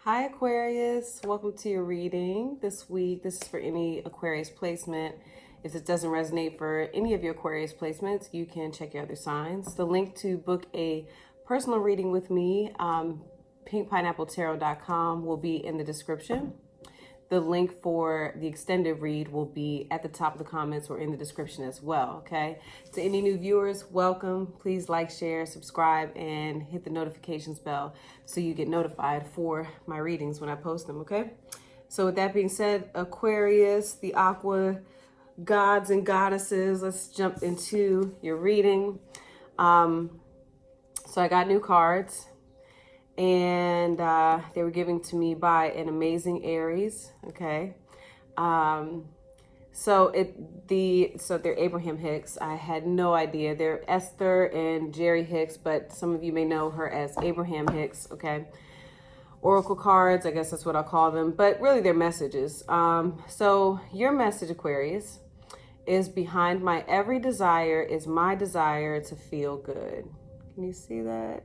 Hi Aquarius, welcome to your reading this week. This is for any Aquarius placement. If it doesn't resonate for any of your Aquarius placements, you can check your other signs. The link to book a personal reading with me, pinkpineappletarot.com, will be in the description. The link for the extended read will be at the top of the comments or in the description as well, okay? To any new viewers, welcome. Please like, share, subscribe, and hit the notifications bell so you get notified for my readings when I post them, okay? So with that being said, Aquarius, the aqua gods and goddesses, let's jump into your reading. So I got new cards. And they were given to me by an amazing Aries. Okay, so they're Abraham Hicks. I had no idea. They're Esther and Jerry Hicks, but some of you may know her as Abraham Hicks. Okay, oracle cards, I guess that's what I'll call them, but really they're messages. So your message, Aquarius, is behind my every desire is my desire to feel good. Can you see that?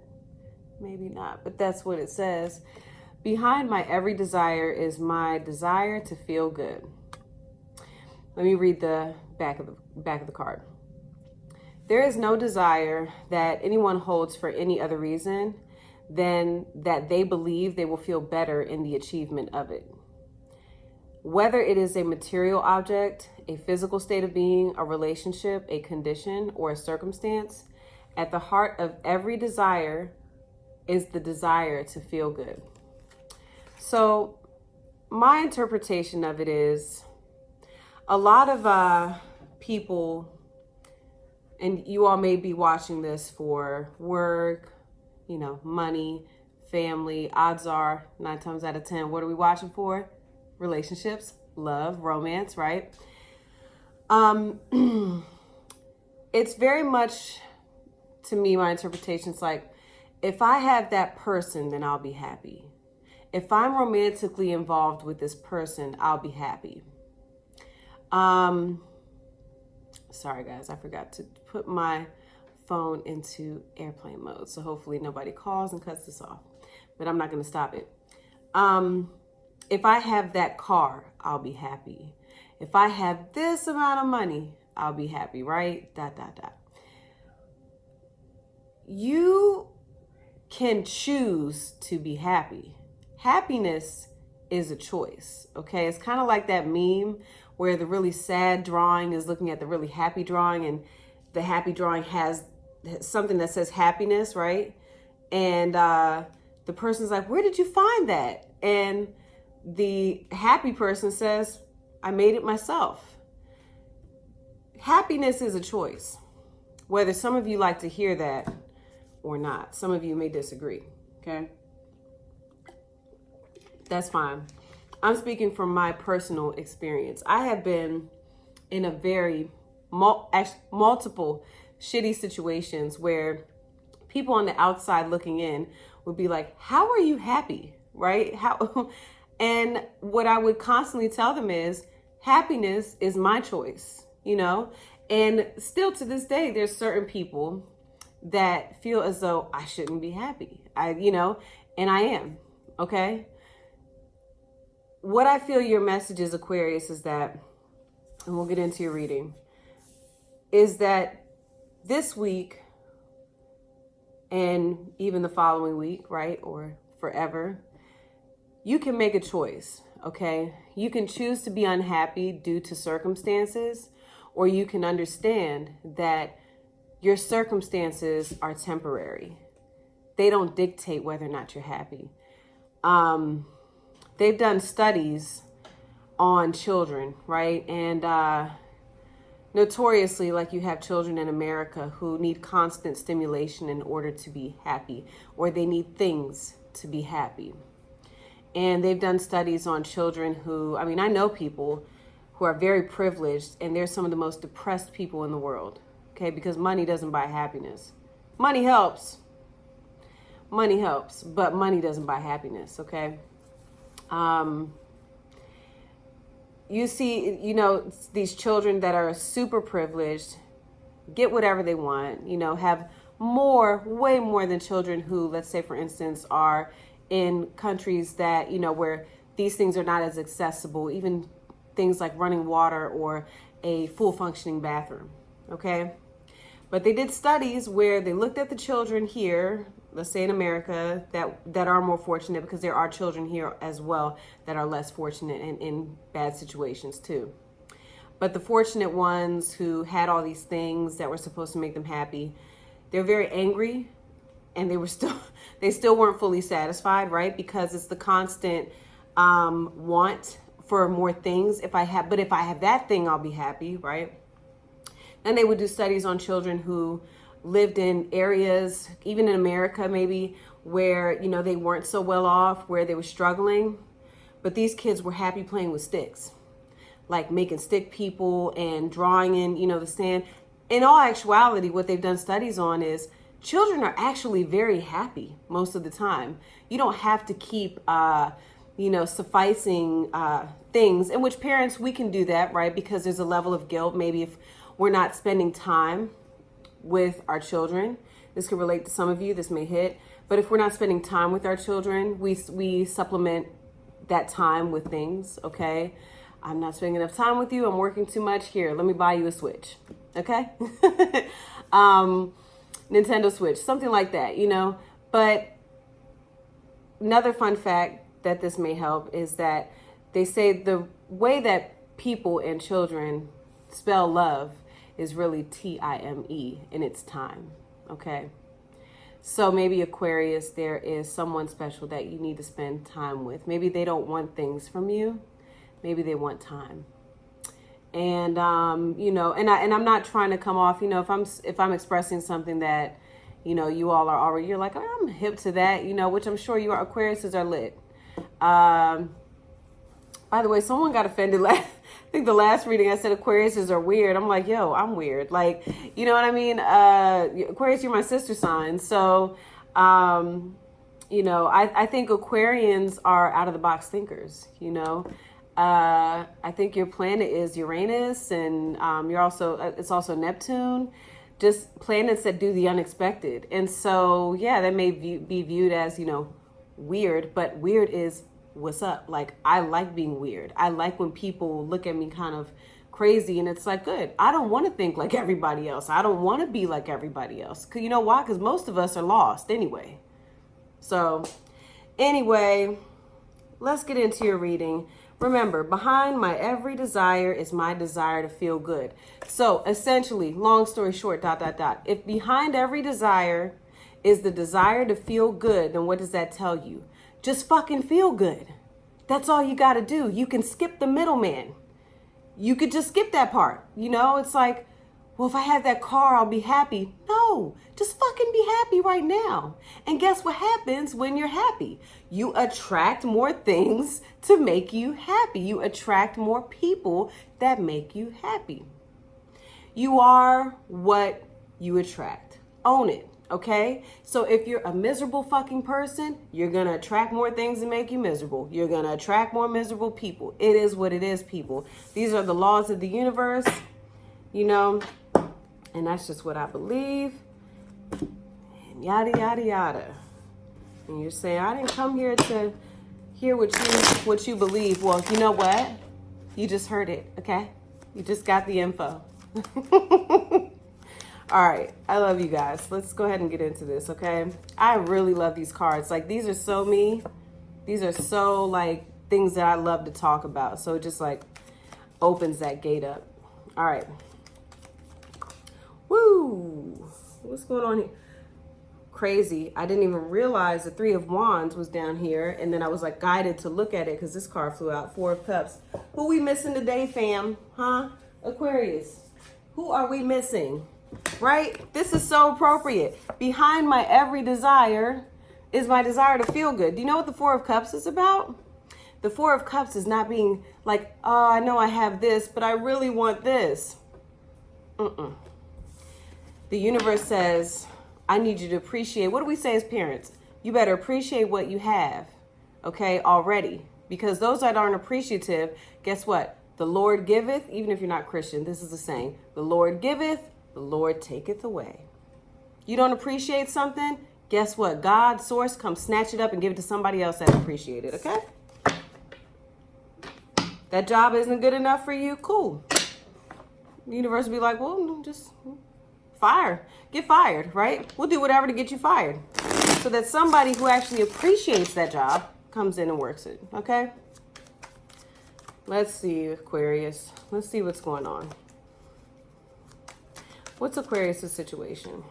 Maybe not, but that's what it says. Behind my every desire is my desire to feel good. Let me read the back of the card. There is no desire that anyone holds for any other reason than that they believe they will feel better in the achievement of it. Whether it is a material object, a physical state of being, a relationship, a condition, or a circumstance, at the heart of every desire is the desire to feel good. So my interpretation of it is a lot of people, and you all may be watching this for work, money, family. Odds are 9 times out of 10, what are we watching for? Relationships, love, romance, right? It's very much, to me, my interpretation is like, if I have that person, then I'll be happy. If I'm romantically involved with this person, I'll be happy. Sorry guys, I forgot to put my phone into airplane mode. So hopefully nobody calls and cuts this off, but I'm not going to stop it. If I have that car, I'll be happy. If I have this amount of money, I'll be happy, right? ... You can choose to be happy. Happiness is a choice, okay? It's kind of like that meme where the really sad drawing is looking at the really happy drawing, and the happy drawing has something that says happiness, right? And the person's like, where did you find that? And the happy person says, I made it myself. Happiness is a choice. Whether some of you like to hear that or not. Some of you may disagree, okay? That's fine. I'm speaking from my personal experience. I have been in a very multiple shitty situations where people on the outside looking in would be like, how are you happy, right? And what I would constantly tell them is, happiness is my choice, And still to this day, there's certain people that feel as though I shouldn't be happy. And I am, okay? What I feel your message is, Aquarius, is that, and we'll get into your reading, is that this week and even the following week, right, or forever, you can make a choice, okay? You can choose to be unhappy due to circumstances, or you can understand that your circumstances are temporary. They don't dictate whether or not you're happy. They've done studies on children, right? And notoriously, like, you have children in America who need constant stimulation in order to be happy, or they need things to be happy. And they've done studies on children who, I know people who are very privileged, and they're some of the most depressed people in the world. Okay, because money doesn't buy happiness. Money helps, but money doesn't buy happiness, okay? You see, these children that are super privileged get whatever they want, have way more than children who, let's say, for instance, are in countries that, where these things are not as accessible, even things like running water or a full functioning bathroom. Okay. But they did studies where they looked at the children here, let's say in America, that are more fortunate, because there are children here as well that are less fortunate and in bad situations too. But the fortunate ones who had all these things that were supposed to make them happy, they're very angry, and they still weren't fully satisfied, right? Because it's the constant want for more things. If I have that thing, I'll be happy, right? And they would do studies on children who lived in areas, even in America maybe, where, they weren't so well off, where they were struggling. But these kids were happy playing with sticks, like making stick people and drawing in, the sand. In all actuality, what they've done studies on is children are actually very happy most of the time. You don't have to keep, sufficing things, in which parents, we can do that, right? Because there's a level of guilt, maybe if we're not spending time with our children. This could relate to some of you, this may hit. But if we're not spending time with our children, we supplement that time with things, okay? I'm not spending enough time with you. I'm working too much. Here, let me buy you a Switch, okay? Nintendo Switch, something like that, But another fun fact that this may help is that they say the way that people and children spell love is really T-I-M-E, and it's time, okay? So maybe Aquarius, there is someone special that you need to spend time with. Maybe they don't want things from you. Maybe they want time. And, and I'm not trying to come off, if I'm expressing something that, you all are already, you're like, oh, I'm hip to that, which I'm sure you are. Aquariuses are lit. By the way, someone got offended I think the last reading I said Aquariuses are weird. I'm like, yo, I'm weird. Like, you know what I mean? Aquarius, you're my sister sign. So, I think Aquarians are out of the box thinkers, I think your planet is Uranus, and it's also Neptune, just planets that do the unexpected. And so, yeah, that may be viewed as, weird, but weird is what's up. Like, I like being weird. I like when people look at me kind of crazy, and it's like, good. I don't want to think like everybody else. I don't want to be like everybody else. 'Cause you know why? Because most of us are lost anyway. So anyway, let's get into your reading. Remember, behind my every desire is my desire to feel good. So essentially, long story short, ... If behind every desire is the desire to feel good, then what does that tell you? Just fucking feel good. That's all you got to do. You can skip the middleman. You could just skip that part. It's like, well, if I have that car, I'll be happy. No, just fucking be happy right now. And guess what happens when you're happy? You attract more things to make you happy. You attract more people that make you happy. You are what you attract. Own it. Okay? So if you're a miserable fucking person, you're going to attract more things that make you miserable. You're going to attract more miserable people. It is what it is, people. These are the laws of the universe, and that's just what I believe. And yada, yada, yada. And you're saying, I didn't come here to hear what you believe. Well, you know what? You just heard it, okay? You just got the info. All right. I love you guys. Let's go ahead and get into this, okay? I really love these cards. Like, these are so me. These are so, like, things that I love to talk about. So it just, like, opens that gate up. All right. Woo! What's going on here? Crazy. I didn't even realize the Three of Wands was down here. And then I was, like, guided to look at it because this card flew out. Four of Cups. Who we missing today, fam? Huh? Aquarius. Who are we missing? Right? This is so appropriate. Behind my every desire is my desire to feel good. Do you know what the Four of Cups is about? The Four of Cups is not being like, oh, I know I have this, but I really want this. The universe says, I need you to appreciate. What do we say as parents? You better appreciate what you have, okay, already. Because those that aren't appreciative, guess what? The Lord giveth, even if you're not Christian, this is the saying. The Lord giveth, the Lord taketh away. You don't appreciate something, guess what? God, source, come snatch it up and give it to somebody else that appreciate it, okay? That job isn't good enough for you? Cool. The universe will be like, well, just get fired, right? We'll do whatever to get you fired. So that somebody who actually appreciates that job comes in and works it, okay? Let's see, Aquarius. Let's see what's going on. What's Aquarius' situation?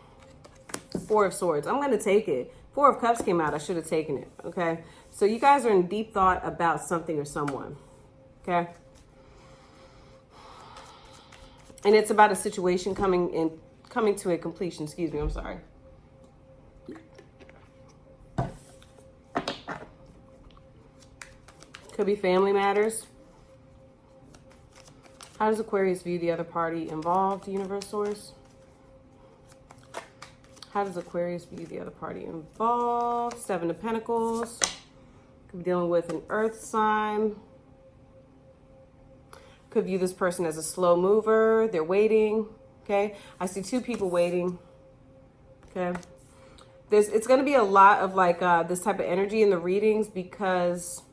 Four of Swords. I'm going to take it. Four of Cups came out. I should have taken it, okay? So you guys are in deep thought about something or someone, okay? And it's about a situation coming to a completion. Excuse me, I'm sorry. Could be family matters. How does Aquarius view the other party involved, universe source? How does Aquarius view the other party involved? Seven of Pentacles. Could be dealing with an earth sign. Could view this person as a slow mover. They're waiting. Okay. I see two people waiting. Okay. It's going to be a lot of like this type of energy in the readings because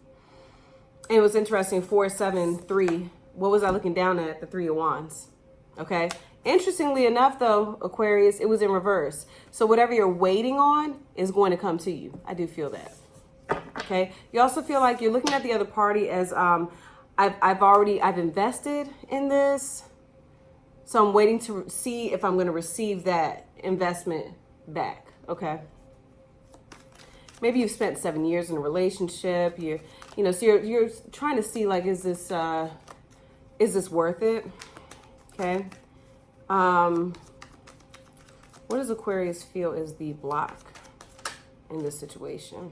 it was interesting. 4, 7, 3. What was I looking down at? The 3 of Wands. Okay. Interestingly enough, though, Aquarius, it was in reverse. So whatever you're waiting on is going to come to you. I do feel that. Okay. You also feel like you're looking at the other party as I've invested in this. So I'm waiting to see if I'm going to receive that investment back. Okay. Maybe you've spent 7 years in a relationship. So you're trying to see like, is this worth it? Okay. What does Aquarius feel is the block in this situation?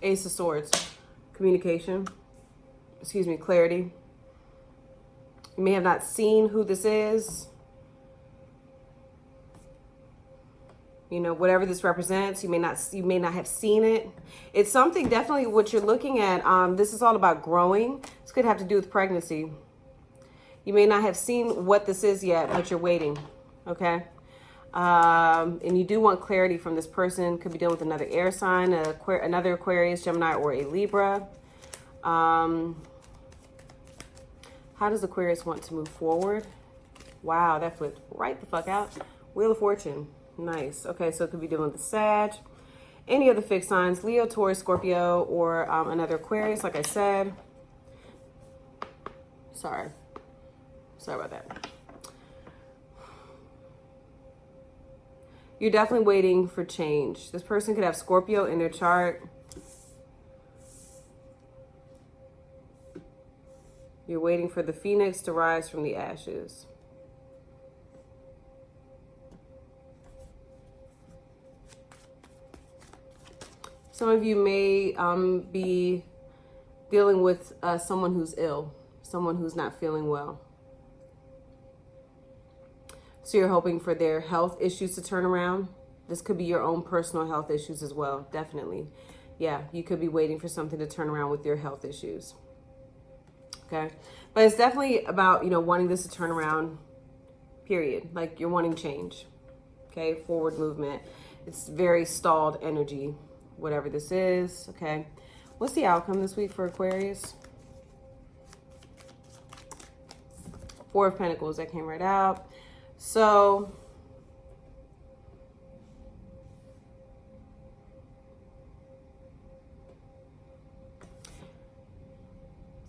Ace of Swords, communication, clarity. You may have not seen who this is. Whatever this represents, you may not have seen it. It's something definitely what you're looking at. This is all about growing. This could have to do with pregnancy. You may not have seen what this is yet, but you're waiting. Okay. And you do want clarity from this person. Could be dealing with another air sign, another Aquarius, Gemini, or a Libra. How does Aquarius want to move forward? Wow, that flipped right the fuck out. Wheel of Fortune. Nice. Okay, so it could be dealing with the Sag, any of the fixed signs, Leo, Taurus, Scorpio, or another Aquarius, like I said. Sorry about that. You're definitely waiting for change. This person could have Scorpio in their chart. You're waiting for the phoenix to rise from the ashes. Some of you may be dealing with someone who's ill, someone who's not feeling well. So you're hoping for their health issues to turn around. This could be your own personal health issues as well, definitely. Yeah, you could be waiting for something to turn around with your health issues. Okay, but it's definitely about, wanting this to turn around, period. Like you're wanting change, okay, forward movement. It's very stalled energy. Whatever this is, okay. What's the outcome this week for Aquarius? 4 of Pentacles, that came right out. So,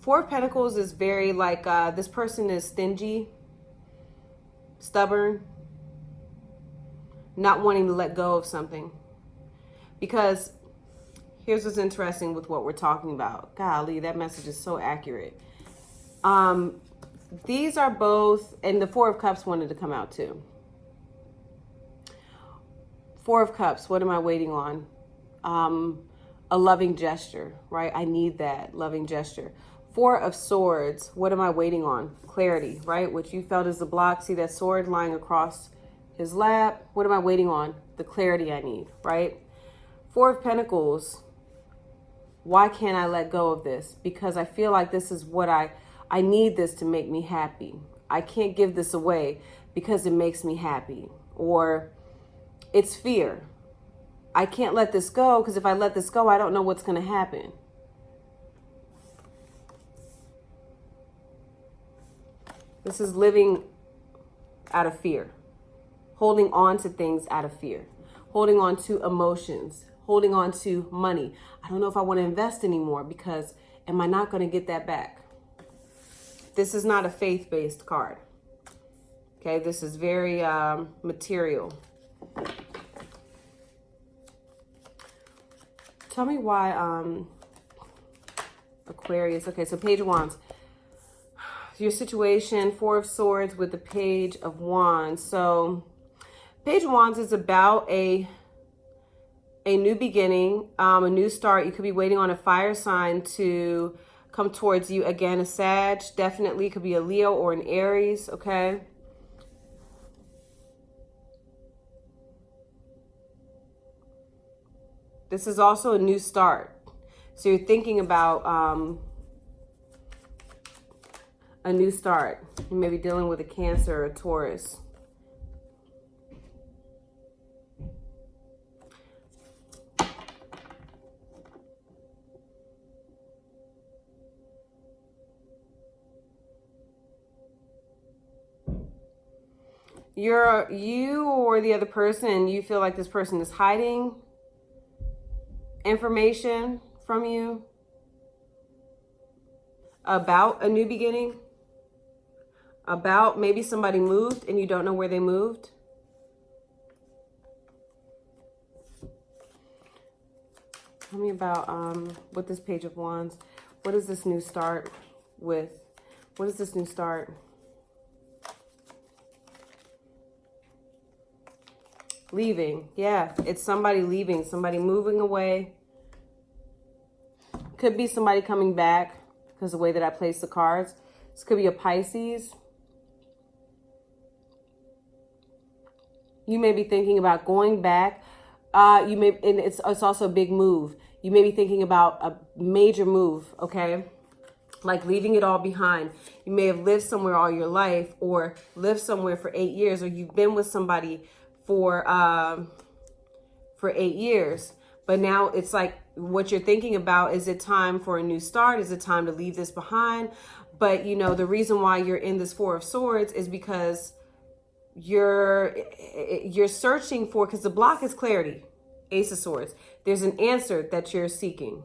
Four of Pentacles is very like, this person is stingy, stubborn, not wanting to let go of something. Because here's what's interesting with what we're talking about. Golly, that message is so accurate. These are both, and the Four of Cups wanted to come out too. Four of Cups, what am I waiting on? A loving gesture, right? I need that loving gesture. Four of Swords, what am I waiting on? Clarity, right? What you felt is the block. See that sword lying across his lap? What am I waiting on? The clarity I need, right? Four of Pentacles, why can't I let go of this? Because I feel like this is what I need this to make me happy. I can't give this away because it makes me happy. Or it's fear. I can't let this go because if I let this go, I don't know what's going to happen. This is living out of fear, holding on to things out of fear, holding on to emotions, holding on to money. I don't know if I want to invest anymore because am I not going to get that back? This is not a faith-based card. Okay, this is very material. Tell me why Aquarius. Okay, so Page of Wands. Your situation, Four of Swords with the Page of Wands. So Page of Wands is about a new beginning, a new start. You could be waiting on a fire sign to come towards you. Again, a Sag, definitely could be a Leo or an Aries, okay? This is also a new start. So you're thinking about a new start. You may be dealing with a Cancer or a Taurus. You or the other person, you feel like this person is hiding information from you about a new beginning, about maybe somebody moved and you don't know where they moved. Tell me about with this Page of Wands. What is this new start with? What is this new start? Leaving. Yeah, it's somebody leaving, somebody moving away. Could be somebody coming back because of the way that I place the cards. This could be a Pisces. You may be thinking about going back. And it's also a big move. You may be thinking about a major move, okay? Like leaving it all behind. You may have lived somewhere all your life or lived somewhere for 8 years, or you've been with somebody for 8 years. But now it's like what you're thinking about, is it time for a new start? Is it time to leave this behind? But, you know, the reason why you're in this Four of Swords is because you're searching for, because the block is clarity, Ace of Swords. There's an answer that you're seeking.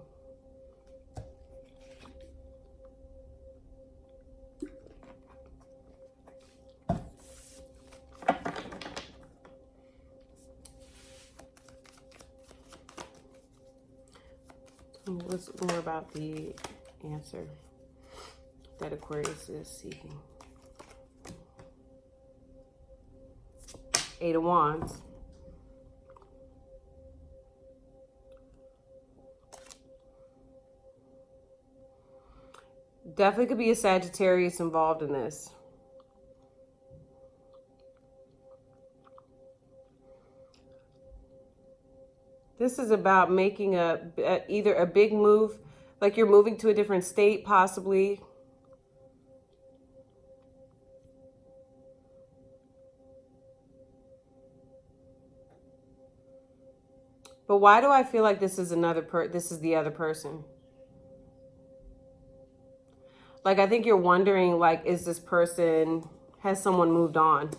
What's more about the answer that Aquarius is seeking? Eight of Wands. Definitely could be a Sagittarius involved in this. This is about making either a big move, like you're moving to a different state, possibly. But why do I feel like this is this is the other person? Like, I think you're wondering, like, is this person, has someone moved on?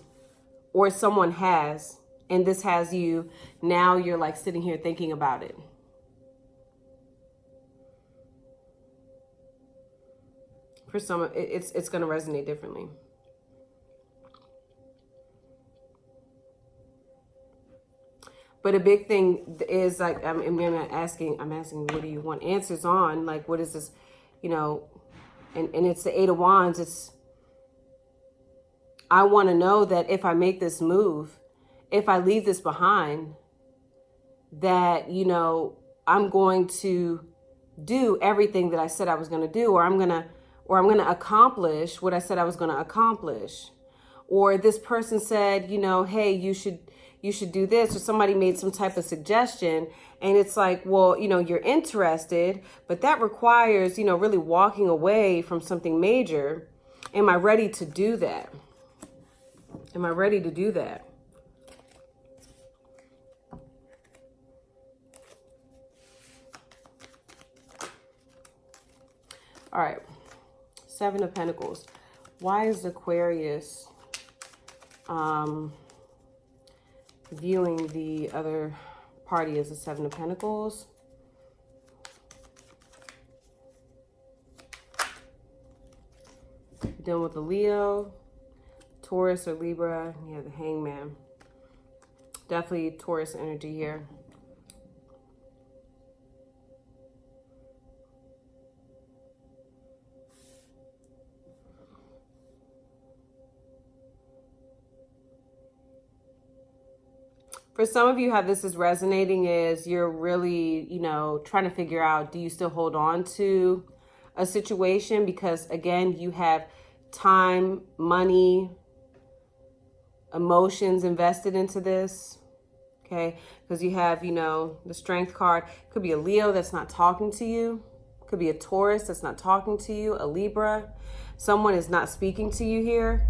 Or someone has, and this has you, now you're like sitting here thinking about it. For some, it's going to resonate differently. But a big thing is, like, I'm asking, what do you want answers on? Like, what is this, you know, and it's the Eight of Wands. I want to know that if I make this move, if I leave this behind, that, you know, I'm going to do everything that I said I was going to do, or I'm going to accomplish what I said I was going to accomplish. Or this person said, you know, hey, you should do this, or somebody made some type of suggestion, and it's like, well, you know, you're interested, but that requires, you know, really walking away from something major. Am I ready to do that? Am I ready to do that? All right, Seven of Pentacles. Why is Aquarius viewing the other party as a Seven of Pentacles? Dealing with a Leo, Taurus, or Libra. Yeah, the Hangman. Definitely Taurus energy here. For some of you, how this is resonating is you're really, you know, trying to figure out, do you still hold on to a situation? Because again, you have time, money, emotions invested into this. Okay, because you have, you know, the Strength card. Could be a Leo that's not talking to you. Could be a Taurus that's not talking to you. A Libra. Someone is not speaking to you here.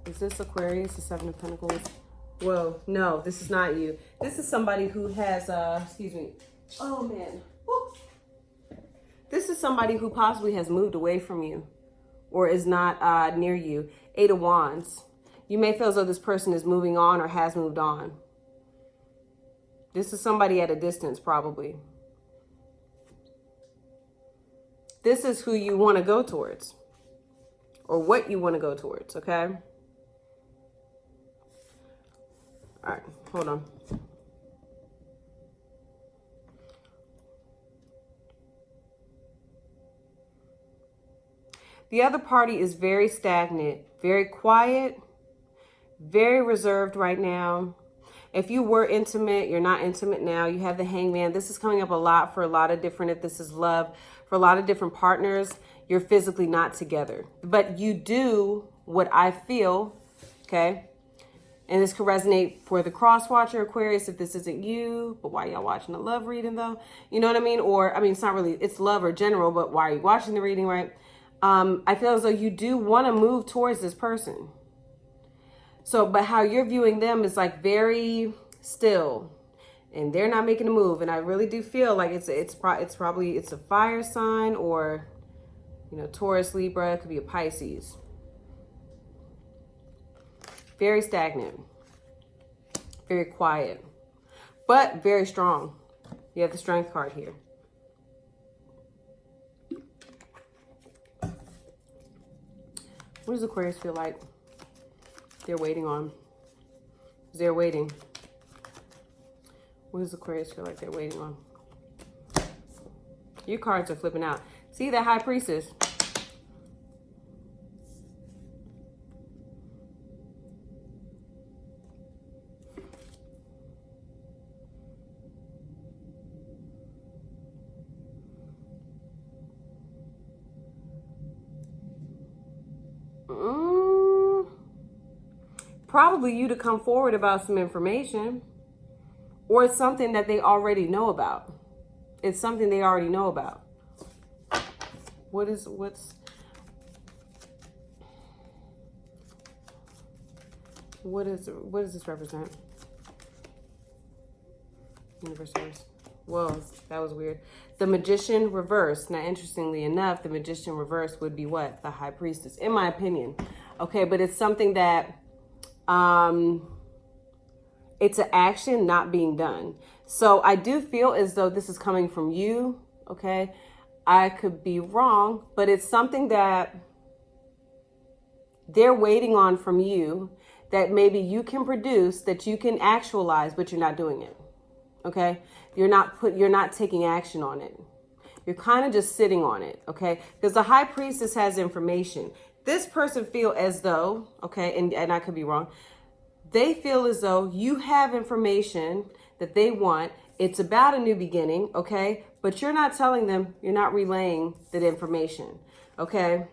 Is this Aquarius, the Seven of Pentacles? Whoa, no, this is not you. This is somebody who has, excuse me. Oh, man. Woo. This is somebody who possibly has moved away from you or is not near you. Eight of Wands. You may feel as though this person is moving on or has moved on. This is somebody at a distance, probably. This is who you want to go towards or what you want to go towards, okay? All right, hold on. The other party is very stagnant, very quiet, very reserved right now. If you were intimate, you're not intimate now. You have the Hangman. This is coming up a lot for a lot of different, if this is love, for a lot of different partners, you're physically not together. But you do what I feel, okay? And this could resonate for the cross-watcher, Aquarius, if this isn't you. But why y'all watching the love reading, though? You know what I mean? Or, I mean, it's not really, it's love or general, but why are you watching the reading, right? I feel as though you do want to move towards this person. So, but how you're viewing them is like very still. And they're not making a move. And I really do feel like it's probably a fire sign or, you know, Taurus, Libra. It could be a Pisces. Very stagnant, very quiet, but very strong. You have the Strength card here. What does Aquarius feel like they're waiting on? They're waiting. What does Aquarius feel like they're waiting on? Your cards are flipping out. See that High Priestess? Probably you to come forward about some information, or it's something that they already know about. It's something they already know about. What does this represent? Universe. Whoa, that was weird. The Magician reverse. Now, interestingly enough, the Magician reverse would be what? The High Priestess, in my opinion. Okay, but it's something that it's an action not being done. So I do feel as though this is coming from you. Okay, I could be wrong, but it's something that they're waiting on from you that maybe you can produce, that you can actualize, but you're not doing it. Okay, you're not taking action on it. You're kind of just sitting on it. Okay, because the High Priestess has information. This person feel as though, okay, and I could be wrong, they feel as though you have information that they want. It's about a new beginning, okay? But you're not telling them, you're not relaying that information, okay?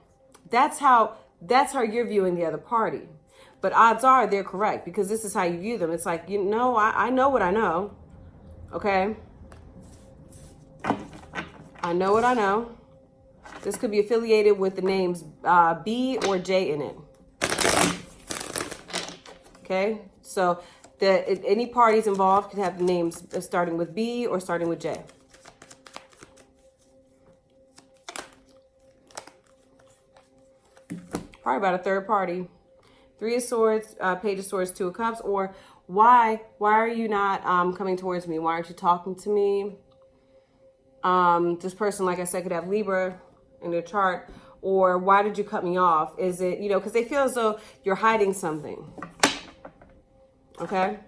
That's how you're viewing the other party. But odds are they're correct, because this is how you view them. It's like, you know, I know what I know, okay? I know what I know. This could be affiliated with the names B or J in it. Okay, so any parties involved could have the names starting with B or starting with J. Probably about a third party. Three of Swords, Page of Swords, Two of Cups. Or why are you not coming towards me? Why aren't you talking to me? This person, like I said, could have Libra in their chart. Or why did you cut me off? Is it, because they feel as though you're hiding something. Okay?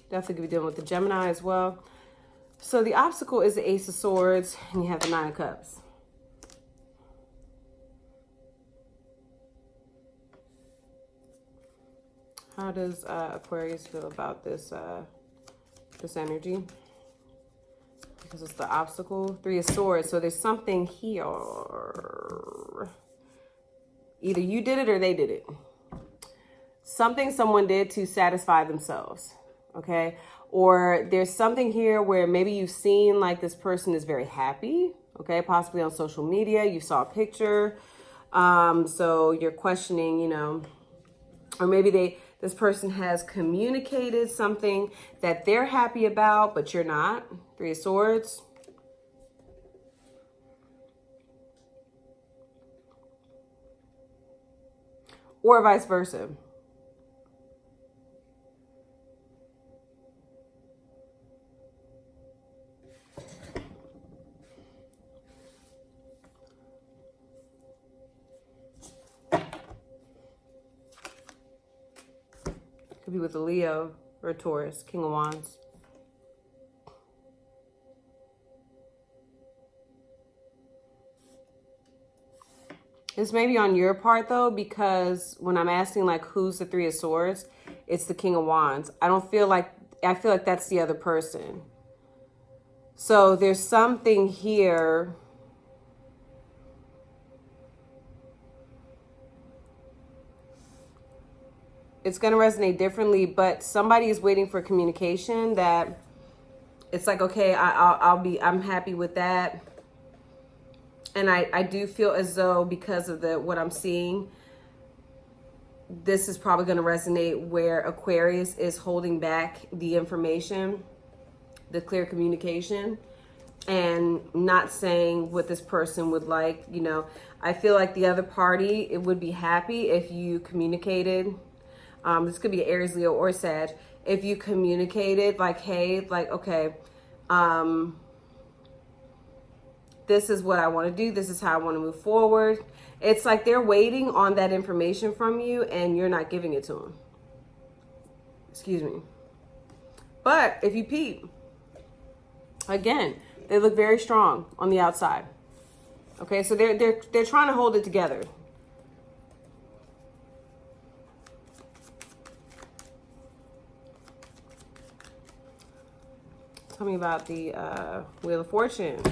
Definitely could be dealing with the Gemini as well. So the obstacle is the Ace of Swords, and you have the Nine of Cups. How does Aquarius feel about this this energy? Because it's the obstacle. Three of Swords. So there's something here. Either you did it or they did it. Something someone did to satisfy themselves. Okay, or there's something here where maybe you've seen like this person is very happy, okay, possibly on social media, you saw a picture, so you're questioning, or maybe this person has communicated something that they're happy about, but you're not. Three of Swords. Or vice versa. Could be with a Leo or a Taurus, King of Wands. This may be on your part though, because when I'm asking like who's the Three of Swords, it's the King of Wands. I feel like that's the other person. So there's something here. It's going to resonate differently, but somebody is waiting for communication that it's like, okay, I'm happy with that. And I do feel as though because of what I'm seeing, this is probably going to resonate where Aquarius is holding back the information, the clear communication, and not saying what this person would like. I feel like the other party, it would be happy if you communicated. This could be Aries, Leo, or Sag. If you communicated like, hey, like, okay, this is what I want to do. This is how I want to move forward. It's like they're waiting on that information from you and you're not giving it to them. Excuse me. But if you peep, again, they look very strong on the outside. Okay, so they're trying to hold it together. Tell me about the Wheel of Fortune.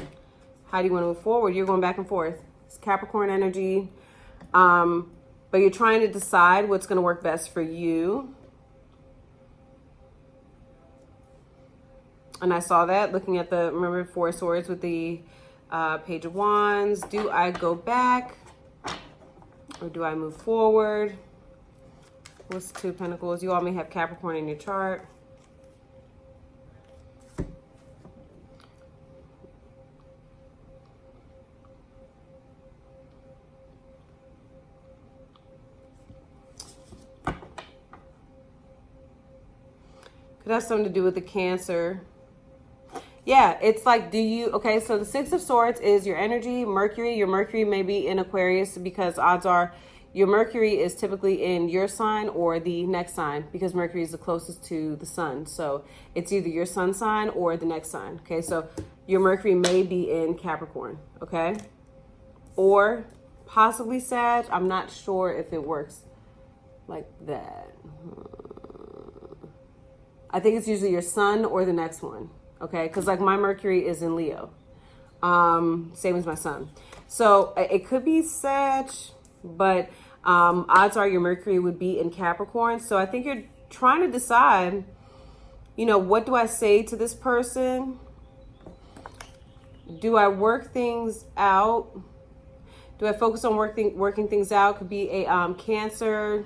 How do you want to move forward? You're going back and forth. It's Capricorn energy. But you're trying to decide what's going to work best for you. And I saw that looking at remember, Four of Swords with the Page of Wands. Do I go back? Or do I move forward? What's the Two of Pentacles? You all may have Capricorn in your chart. It has something to do with the Cancer. Yeah, it's like, okay, so the Six of Swords is your energy, Mercury. Your Mercury may be in Aquarius because odds are your Mercury is typically in your sign or the next sign because Mercury is the closest to the sun. So it's either your sun sign or the next sign. Okay, so your Mercury may be in Capricorn, okay? Or possibly Sag. I'm not sure if it works like that. I think it's usually your sun or the next one, okay? Because like my Mercury is in Leo, same as my sun. So it could be Sag, but Odds are your Mercury would be in Capricorn. So I think you're trying to decide, you know, what do I say to this person? Do I work things out? Do I focus on working things out? Could be a Cancer,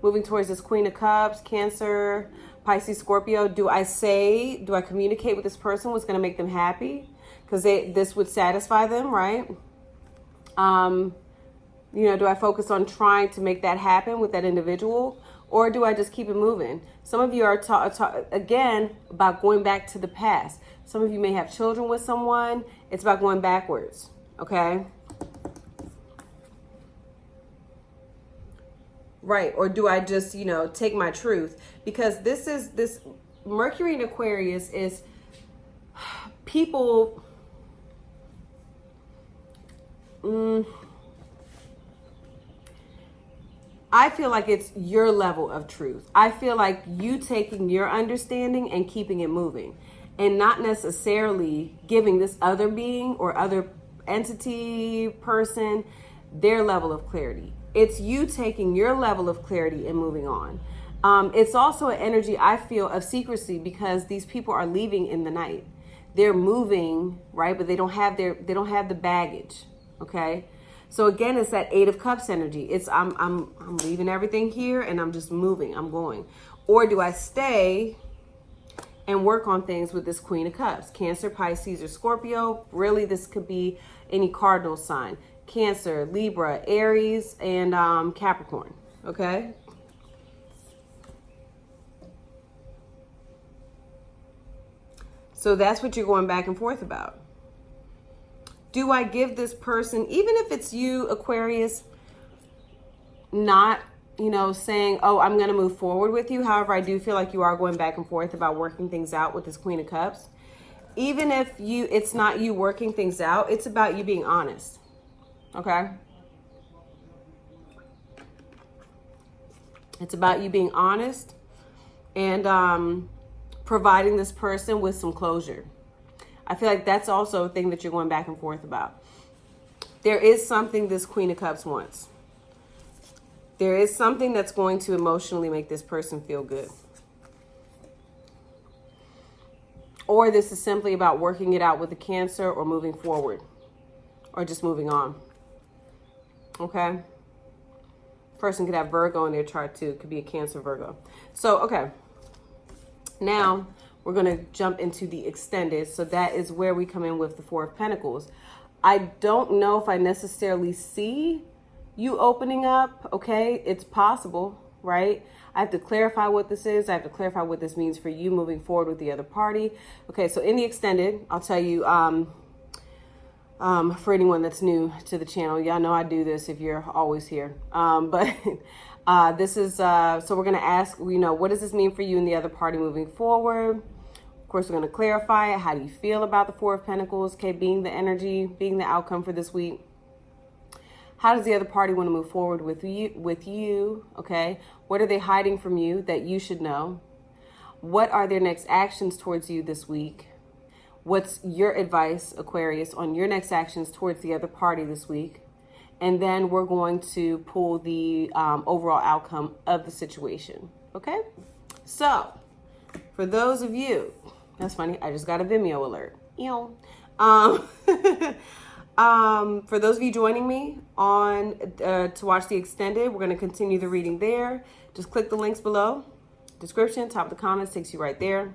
moving towards this Queen of Cups, Cancer, Pisces, Scorpio. Do I communicate with this person what's going to make them happy? Because this would satisfy them, right? You know, do I focus on trying to make that happen with that individual? Or do I just keep it moving? Some of you are again, about going back to the past. Some of you may have children with someone. It's about going backwards, okay? Right, or do I just, you know, take my truth? Because this Mercury in Aquarius is people... I feel like it's your level of truth. I feel like you taking your understanding and keeping it moving, and not necessarily giving this other being or other entity, person, their level of clarity. It's you taking your level of clarity and moving on. It's also an energy, I feel, of secrecy, because these people are leaving in the night. They're moving, right? But they don't have the baggage. Okay. So again, it's that Eight of Cups energy. It's I'm leaving everything here and I'm just moving. I'm going. Or do I stay and work on things with this Queen of Cups? Cancer, Pisces, or Scorpio. Really, this could be any cardinal sign. Cancer, Libra, Aries, and Capricorn. Okay. So that's what you're going back and forth about. Do I give this person, even if it's you, Aquarius, not, you know, saying, oh, I'm going to move forward with you. However, I do feel like you are going back and forth about working things out with this Queen of Cups. Even if it's not you working things out, it's about you being honest. Okay? It's about you being honest and providing this person with some closure. I feel like that's also a thing that you're going back and forth about. There is something this Queen of Cups wants. There is something that's going to emotionally make this person feel good. Or this is simply about working it out with the Cancer, or moving forward, or just moving on. Okay? Person could have Virgo in their chart too. It could be a Cancer, Virgo. So, okay. Now, we're going to jump into the extended. So that is where we come in with the Four of Pentacles. I don't know if I necessarily see you opening up. Okay, it's possible, right? I have to clarify what this is. I have to clarify what this means for you moving forward with the other party. Okay, so in the extended, I'll tell you, for anyone that's new to the channel, y'all know I do this if you're always here. This is, so we're going to ask, you know, what does this mean for you and the other party moving forward? Of course, we're going to clarify it. How do you feel about the Four of Pentacles? Okay, being the energy, being the outcome for this week. How does the other party want to move forward with you? Okay, what are they hiding from you that you should know? What are their next actions towards you this week? What's your advice, Aquarius, on your next actions towards the other party this week? And then we're going to pull the overall outcome of the situation. Okay, so for those of you, that's funny, I just got a Vimeo alert. For those of you joining me on to watch the extended, we're going to continue the reading there. Just click the links below. Description, top of the comments takes you right there.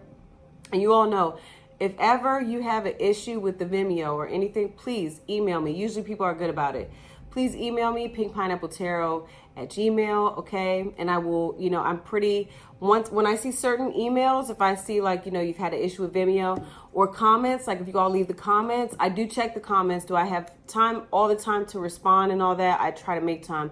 And you all know, if ever you have an issue with the Vimeo or anything, please email me. Usually people are good about it. Please email me, pinkpineappletarot@gmail.com, okay? And I will, you know, I'm pretty, when I see certain emails, if I see like, you know, you've had an issue with Vimeo, or comments, like if you all leave the comments, I do check the comments. Do I have time all the time to respond and all that? I try to make time,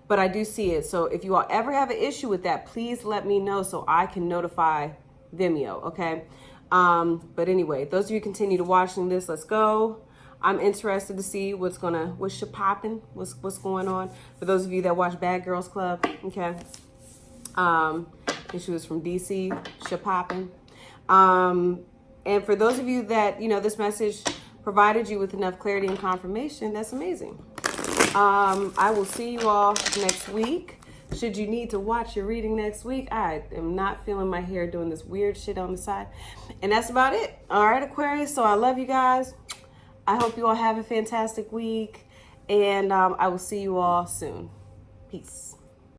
but I do see it. So if you all ever have an issue with that, please let me know so I can notify Vimeo, okay? But anyway, those of you continue to watching this, let's go. I'm interested to see what's popping, what's going on. For those of you that watch Bad Girls Club, okay. And she was from DC, popping. And for those of you that, you know, this message provided you with enough clarity and confirmation, that's amazing. I will see you all next week. Should you need to watch your reading next week, I am not feeling my hair doing this weird shit on the side. And that's about it. All right, Aquarius. So I love you guys. I hope you all have a fantastic week. And I will see you all soon. Peace.